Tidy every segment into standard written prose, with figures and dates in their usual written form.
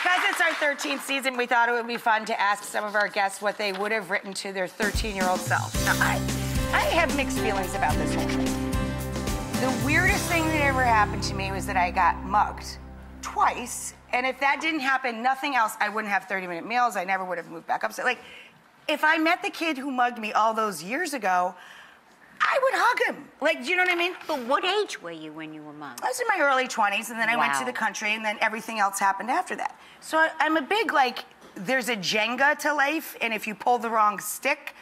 Because it's our 13th season, we thought it would be fun to ask some of our guests what they would have written to their 13-year-old self. Now, I have mixed feelings about this whole thing. The weirdest thing that ever happened to me was that I got mugged twice, and if that didn't happen, nothing else, I wouldn't have 30-minute meals. I never would have moved back up. So, like, if I met the kid who mugged me all those years ago, I would hug him. Like, do you know what I mean? But what age were you when you were mugged? I was in my early 20s, and then I went to the country, and then everything else happened after that. So I'm a big, like, there's a Jenga to life, and if you pull the wrong stick,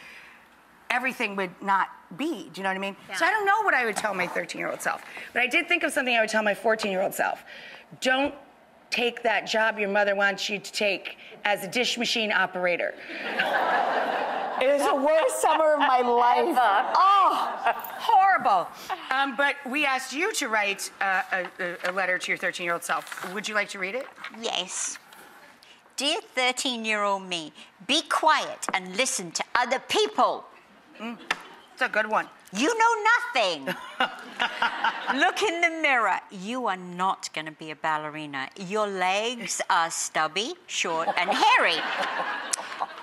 everything would not be. Do you know what I mean? Yeah. So I don't know what I would tell my 13-year-old self. But I did think of something I would tell my 14-year-old self. Don't take that job your mother wants you to take as a dish machine operator. It was the worst summer of my life. Oh, horrible. But we asked you to write a letter to your 13-year-old self. Would you like to read it? Yes. Dear 13-year-old me, be quiet and listen to other people. It's a good one. You know nothing. Look in the mirror. You are not going to be a ballerina. Your legs are stubby, short, and hairy.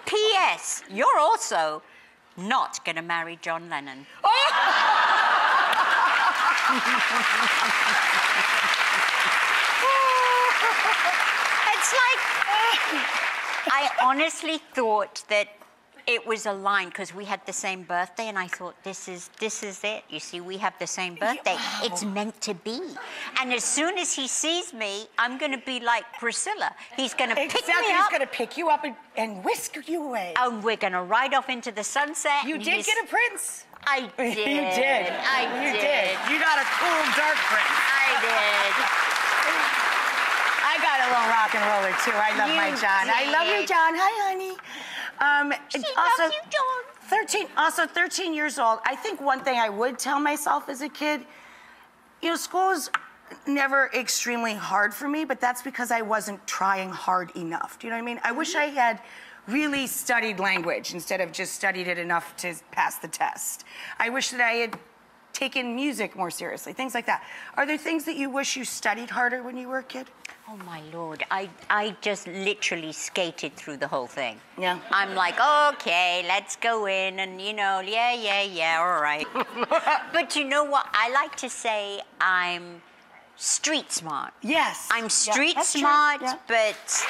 P.S. You're also not going to marry John Lennon. It's like, I honestly thought that it was a line because we had the same birthday, and I thought, this is it. You see, we have the same birthday. It's meant to be. And as soon as he sees me, I'm going to be like Priscilla. He's going to pick me up. He's going to pick you up and whisk you away. And we're going to ride off into the sunset. You did get a prince. I did. You did. I did. You got a cool, dark prince. I did. I got a little rock and roller, too. I love my John. Did. I love you, John. Hi, honey. She loves you, John. 13 years old. I think one thing I would tell myself as a kid, you know, school was never extremely hard for me, but that's because I wasn't trying hard enough. Do you know what I mean? I wish I had really studied language instead of just studied it enough to pass the test. I wish that I had taken music more seriously, things like that. Are there things that you wish you studied harder when you were a kid? Oh, my Lord. I just literally skated through the whole thing. Yeah. I'm like, okay, let's go in and, you know, yeah, all right. But you know what? I like to say I'm street smart. Yes. I'm street smart, yeah. but